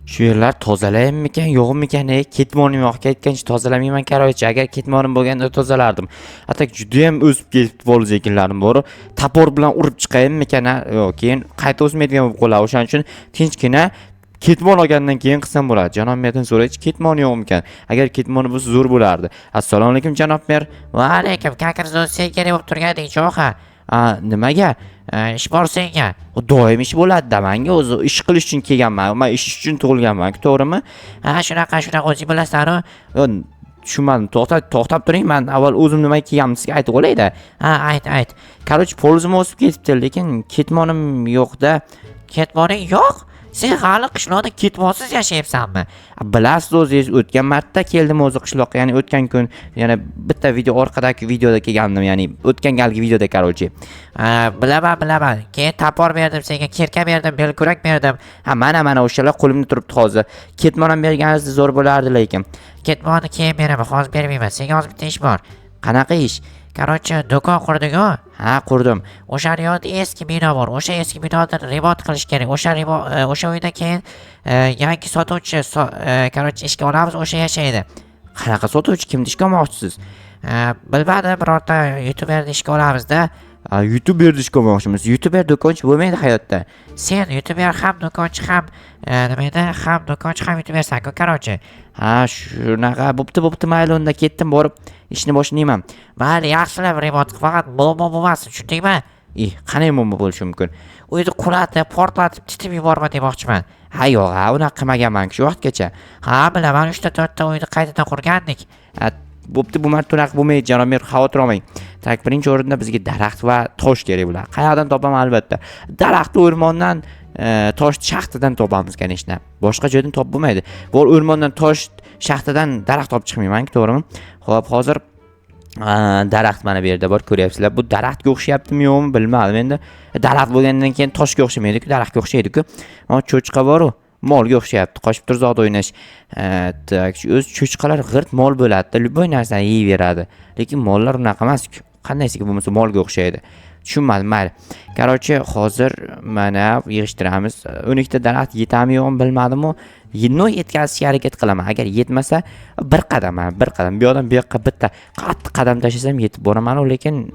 Shu yerlar tozalaymikan, yo'qmikan? Ketmonim yo'q, ketgancha tozalamayman qaroychi. Agar ketmonim bo'lganda tozalardim. Atak juda ham o'sib ketib bo'ldi ekinlarim bor. Tapor bilan urib chiqaymikan? Yo'q, keyin qayta o'smaydigan bo'lib qoladi. O'shaning uchun tinchgina ketmon olgandan keyin qilsam bo'ladi. Janob merdan so'raychi, ketmon yo'qmikan? Agar ketmoni bo'lsa zo'r bo'lardi. Assalomu alaykum janob mer. Va alaykum, kakirzo'n sen kerak bo'lib turganding cho'xa. Nimaga? Ish bor senga. Doim ish bo'ladi-da, menga o'zi ish qilish uchun kelganman. Men ish uchun tug'ilganman, to'g'rimi? Shunaqa o'zing bilasan-ku. Tushunmadim. To'xtab turing. Men avval o'zim nimaga kelganimni sizga aytib qo'yay-da. Ayt. Короче, polizim o'sib ketibdi, lekin ketmonim yo'q-da. Ketmoning yo'q? Sen hali qishloqda ketmonsiz yashayapsanmi? Bilasiz o'zingiz, o'tgan marta keldim o'zi qishloqqa, ya'ni o'tgan kun, yana bitta video orqadagi videoda kelgandim, ya'ni o'tgan galgi videoda короче. Bilaman. Keyin tapor berdim senga, kirka berdim, belkurak berdim. Mana o'shalar qo'limda turibdi hozir. Ketmon ham berganingiz zo'r bo'lardi lekin. Ketmonni keyin beraman, hozir bermayman. Senga hozir bitta ish bor. Qanaqa ish? Короче, do'kon qurdik-ku. Qurdim. O'sha yerda eski bino bor. O'sha eski binoni remont qilish kerak. O'sha uyda keyin yangi sotuvchi короче ishga olamiz, o'sha yashaydi. Qanaqa sotuvchi, kimni ishga olmoqchisiz? Bilmadim, birorta youtuberni ishga olamiz-da. YouTuberni ishga olmoqchimiz. YouTuber do'konchi bo'lmaydi hayotda. Sen youtuber ham do'konchi ham nima edi? Ham do'konchi ham youtubersan-ku, короче. Shunaqa. Bo'pti, mayli, unda ketdim, borib ishni boshlayman. Mayli, yaxshilab remont qil, faqat bomba bo'lmasin, tushundingmi? Qanday bomba bo'lishi mumkin? Uyni qulatib, portlatib, titib yuborma demoqchiman. Yo'q, unaqa qilmaganman shu vaqtgacha. Bilaman, 3-4 ta uyni qaytadan qurgandik. Bo'pti, bu marta unaqa bo'lmaydi, janob mer, xavotir olmang. Tak, birinchi o'rinda bizga daraxt va tosh kerak bo'ladi. Qayerdan topaman albatta? Daraxtni o'rmondan, tosh shaxtadan topamiz, конечно. Boshqa joydan topib bo'lmaydi. Bu o'rmondan tosh, shaxtadan daraxt topib chiqmayman, to'g'rimi? Xo'p, hozir daraxt mana bu yerda bor, ko'ryapsizlar. Bu daraxtga o'xshayaptimi yo'qmi bilmadim endi. Daraxt bo'lgandan keyin toshga o'xshamaydi-ku, daraxtga o'xshaydi-ku. Mana cho'chqa bor-ku, molga o'xshayapti. Qochib turib zot o'ynash. Tak, o'z cho'chqalar g'irt mol bo'ladi-da, любой narsani yeyveradi. Lekin mollar unaqa emas-ku. Qandaysiga bo'lmasa molga o'xshaydi. Tushunmadim, mayli. Короче, hozir mana yig'ishtiramiz. 12 ta daraxt yetami yo'qmi bilmadim-ku. Yetkazishga harakat qilaman. Agar yetmasa bir qadam. Bu yoqdan bu yoqqa bitta qattiq qadam tashlasam yetib boraman, lekin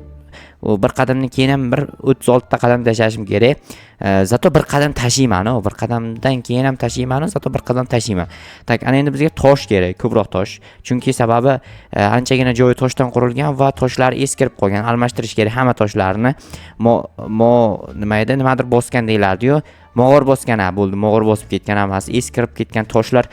u bir qadamdan keyin ham bir 36 ta qadam tashlashim kerak. Zato bir qadam tashiyman, bir qadamdan keyin ham tashiyman, zato bir qadam tashiyman. Tak, ana endi bizga tosh kerak, ko'proq tosh. Chunki sababi anchagina joyi toshdan qurilgan va toshlar eskirib qolgan. Almashtirish kerak hamma toshlarni. Nima edi? Nimadir bosgan deylardi-yu. Mog'or bosgan bo'ldi, mog'or bosib ketgan hammasi, eskirib ketgan toshlar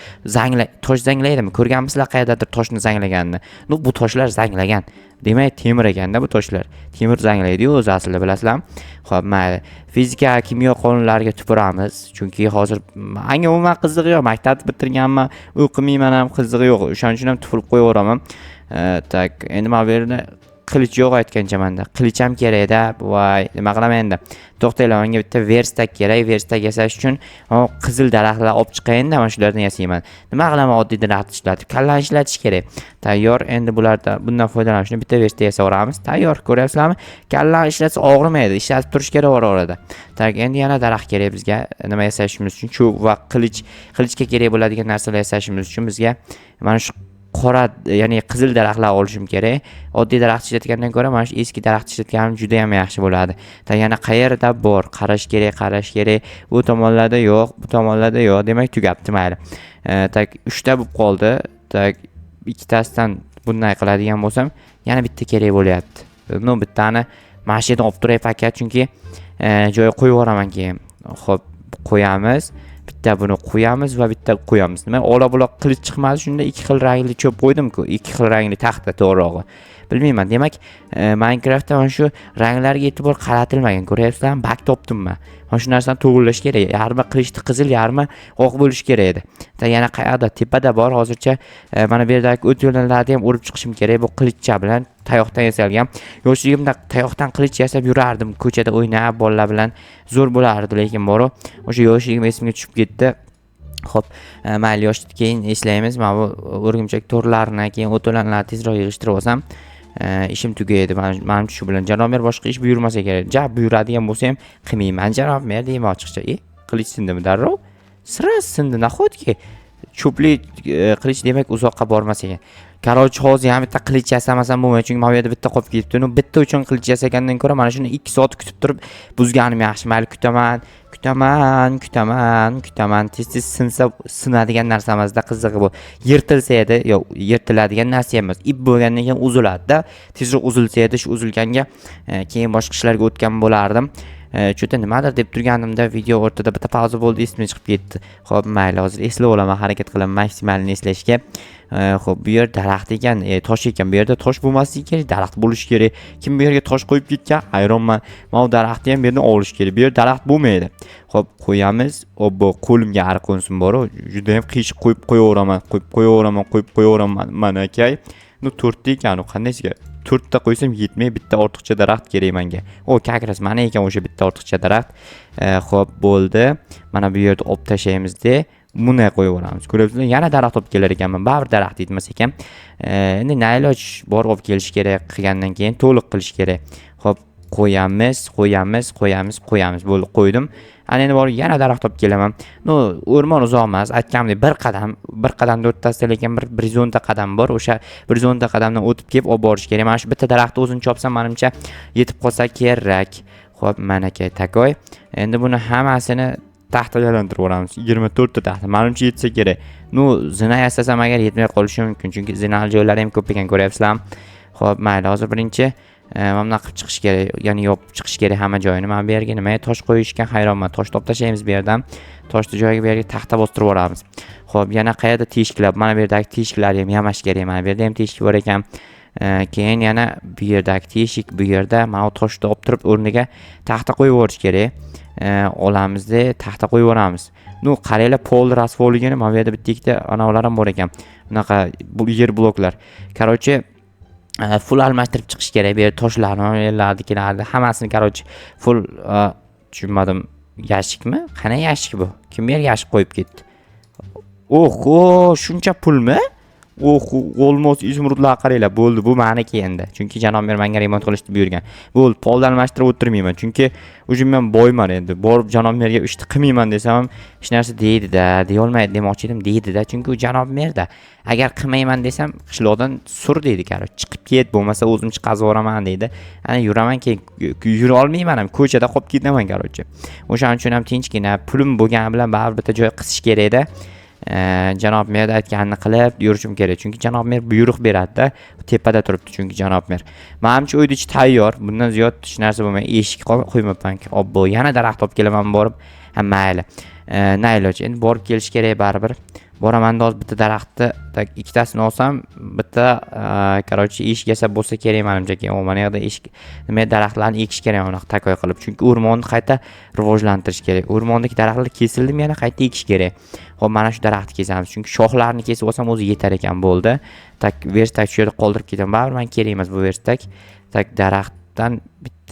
tosh zanglaydimi? Ko'rganmisizlar qayerdadir toshni zanglaganini? Bu toshlar zanglagan. Demak, temir ekanda bu toshlar. Temir zanglaydi-yu o'zi aslida, bilasizlarmi? Xo'p, mayli. Fizika, kimyo qonunlariga tupuramiz. Chunki hozir menga umuman qizig'i yo'q. Maktabni bitirganman, o'qimayman ham, qizig'i yo'q. O'shaning uchun ham tupurib qo'yaveraman. Tak, endi men bu yerda qilich yo'q aytgancha menda. Qilich ham kerak-da. Voy, nima qilaman endi? To'xtanglar, menga bitta verstak kerak. Verstak yasash uchun qizil daraxtlar olib chiqayin-da, men shulardan yasayman. Nima qilaman oddiy daraxt ishlatib? Kallani ishlatish kerak. Tayyor, endi bundan foydalanishni bitta verstak yasaveramiz. Tayyor, ko'ryapsizlarmi? Kallani ishlatsa og'rimaydi, ishlatib turish kerak orada. Tak, endi yana daraxt kerak bizga. Nima yasashimiz uchun? Shu va qilichga kerak bo'ladigan narsalar yasashimiz uchun bizga mana shu qora, ya'ni qizil daraxtlar olishim kerak. Oddiy daraxt ishlatgandan ko'ra mana shu eski daraxt ishlatganim juda ham yaxshi bo'ladi. Yana qayerda bor? Qarash kerak. Bu tomonlarda yo'q, bu tomonlarda yo'q. Demak, tugabdi, mayli. Tak, 3 ta bo'lib qoldi. Tak, ikkitasidan bunday qiladigan bo'lsam, yana bitta kerak bo'lyapti. Bittani mana shu yerdan olib turay pakat, chunki joyiga qo'yib yuboraman keyin. Xo'p, qo'yamiz. Bitta buni qo'yamiz va bitta qo'yamiz. Nima? Ola-buloq qilich chiqmadi, shunda ikki xil rangli cho'p qo'ydim-ku, ikki xil rangli taxta to'g'rirog'i. Bilmayman, demak, Minecraftda mana shu ranglarga e'tibor qaratilmagan. Ko'ryapsizlarmi? Bak topdim-man. Mana shu narsani to'g'rilash kerak. Yarmi qilichni qizil, yarmi oq bo'lish kerak edi. Yana qayerda? Tepada bor. Hozircha mana bu yerdagi o't yo'llarni ham urib chiqishim kerak. Bu qilichcha bilan tayoqdan yasalgan. Yoshligimda tayoqdan qilich yasab yurardim, ko'chada o'ynab, bolalar bilan zo'r bo'lardi, lekin bor. O'sha yoshligim esimga tushib ketdi. Xo'p, mayli, yoshlikdan keyin eslaymiz. Mana bu o'rgimchak to'rlarini, keyin o't yo'llarni tezroq yig'ishtirib olsam, ishim tugaydi. Menimcha shu bilan janob mer boshqa ish buyurmasa kerak. Buyuradigan bo'lsa ham qilmayman janob mer deyman ochiqcha. Qilich sindimi darrov? sira sindi nahotki cho'plik qilish demak uzoqqa bormas ekan. Короче, hozir ham bitta qilich yasamasam bo'lmaydi, chunki mana bu yerda bitta qolib ketibdi. Uni bitta uchun qilich yasagandan ko'ra mana shuni 2 soat kutib turib buzganim yaxshi. Mayli kutaman. Tez sinsa sinadigan narsa emasda, qizig'i bu. Yirtilsa edi, yo'q, yirtiladigan narsa emas. Ip bo'lgandan keyin uziladi-da. Tezroq uzilsa edi, shu uzilganga keyin boshqa ishlarga o'tgan bo'lardim. Cho'ta nimadir deb turganimda video o'rtada bitta pauza bo'ldi, esimdan chiqib ketdi. Xo'p, mayli, hozir eslab olaman, harakat qilaman maksimalni eslashga. Xo'p, bu yer daraxt ekan, tosh ekan. Bu yerda tosh bo'lmasligi kerak, daraxt bo'lishi kerak. Kim bu yerga tosh qo'yib ketgan? Hayronman. Mana bu daraxtni ham bu yerdan olish kerak. Bu yer daraxt bo'lmaydi. Xo'p, qo'yamiz. Obbo, qo'limga ari qo'nsin bor-ku. Juda ham qiyshiq qo'yib qo'yaveraman. Mana akay. Nu 4 ta ekan, qandaysiga? 4 ta qo'ysam yetmay, bitta ortiqcha daraxt kerak menga. O, kakras mana ekan o'sha bitta ortiqcha daraxt. Xo'p, bo'ldi. Mana bu yerda olib tashlaymiz-da. Buni qo'yib olamiz. Ko'ryapsizlar, yana daraxt olib kelar ekanman. Baribir daraxt yetmas ekan. Endi nayloj bor olib kelish kerak, qilgandan keyin to'liq qilish kerak. Xo'p, qo'yamiz. Bo'ldi, qo'ydim. Ana endi borib yana daraxt olib kelaman. No, o'rmon uzoq emas, aytganimdek bir qadamda o'ttasda, lekin 110 ta qadam bor. O'sha 110 ta qadamdan o'tib kelib olib borish kerak. Mana shu bitta daraxtni o'zini chopsam, menimcha yetib qolsa kerak. Xo'p, mana aka takoy. Endi buni hammasini taxtaga aylantirib yuboramiz. 24 ta taxta. Menimcha yetsa kerak. No, zina yasasam agar yetmay qolishi mumkin, chunki zinal joylari ham ko'p ekan, ko'ryapsizlar. Xo'p, mayli, hozir birinchi mana qilib chiqish kerak, ya'ni yopib chiqish kerak hamma joyini. Men bu yerga nimaga tosh qo'yishgan hayronman. Tosh olib tashlaymiz bu yerdan. Toshni joyiga bu yerga taxta bostirib yuboramiz. Xo'p, yana qayerda teshiklar? Mana bu yerdagi teshiklarni ham yamash kerak. Mana bu yerda ham teshik bor ekan. Keyin yana bu yerdagi teshik, bu yerda mana bu toshni olib turib o'rniga taxta qo'yib yuborish kerak. Olamizda taxta qo'yib yuboramiz. Nu, qaranglar, pol rasvoligini mana bu yerda bitta ikkita anavlar ham bor ekan. Bunaqa yer bloklar. Короче, full almashtirib chiqish kerak. Bu yer toshlarni, hammasini короче full tushunmadim. Yashikmi? Qana yashik bu? Kim bu yerga yashik qo'yib ketdi? Oho, shuncha pulmi? Olmos izmurudlar qaranglar. Bo'ldi, bu meniki endi. Chunki janob mer menga remont qilishni buyurgan. Bo'ldi, polni almashtirib o'tirmayman. Chunki o'zim men boyman endi. Borib janob merga ishni qilmayman desam ham hech narsa deydi-da, deya olmaydi demoqchi edim, deydi-da. Chunki u janob merda. Agar qilmayman desam, qishloqdan sur deydi, qaror. Chiqib ket, bo'lmasa o'zim chiqazib yuboraman deydi. Ana yuraman, keyin yura olmayman ham, ko'chada qolib ketaman, qarorchi. O'shaning uchun ham tinchgina pulim bo'lgani bilan baribir bitta joy qisish kerak-da. Janob mer aytganini qilib yurishim kerak, chunki janob mer buyruq beradi-da, tepada turibdi chunki janob mer. Menimcha uyda ichi tayyor, bundan ziyod hech narsa bo'lmaydi. Eshik qo'ymayman. Obbo, yana daraxt olib kelaman borib. Ha, mayli. Nayloj, endi borib kelish kerak baribir. Boraman hozir bitta daraxtni ikkitasini olsam, bitta короче eshik yasab bo'lsa kerak menimcha. Keyin mana yerda eshik, nima daraxtlarni ekish kerak unaqa takoy qilib, chunki o'rmonni qayta rivojlantirish kerak. O'rmondagi daraxtlar kesildimi, yana qayta ekish kerak. Xo'p, mana shu daraxtni kesamiz, chunki shoxlarini kesib olsam o'zi yetar ekan, bo'ldi. Verstak shu yerda qoldirib ketaman. Baribir men kerak emas bu verstak. Daraxtdan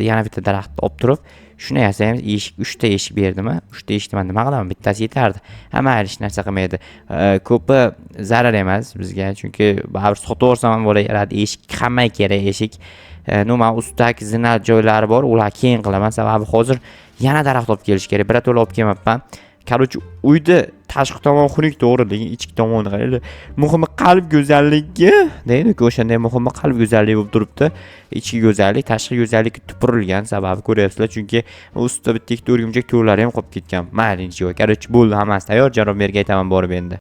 yana bitta daraxtni olib turib, shuni yasaymiz. Eshik 3 ta eshik berdimi? 3 ta eshikni men nima qilaman? Bittasi yetardi. Hamma hech narsa qilmaydi. Ko'pi zarar emas bizga, chunki baribir sotib olsam ham bo'laveradi. Eshik hamma kerak eshik. Nima ustidagi zinat joylari bor, ular keyin qilaman. Sababi hozir yana daraxt olib kelish kerak. Birato'la olib kelmabman. Короче, uyda tashqi tomon xunuk, to'g'ri, lekin ichki tomoni qaranglar. Muhimi qalb go'zalligi, deydi-ku, o'shanday muhimi qalb go'zalligi bo'lib turibdi. Ichki go'zallik, tashqi go'zallik tupurilgan, sababi ko'ryapsizlar, chunki ustida bitta ikkita o'rgimchak to'rlari ham qolib ketgan. Mayli, joy. Короче, bo'ldi, hammasi tayyor. Janob merga aytaman borib endi.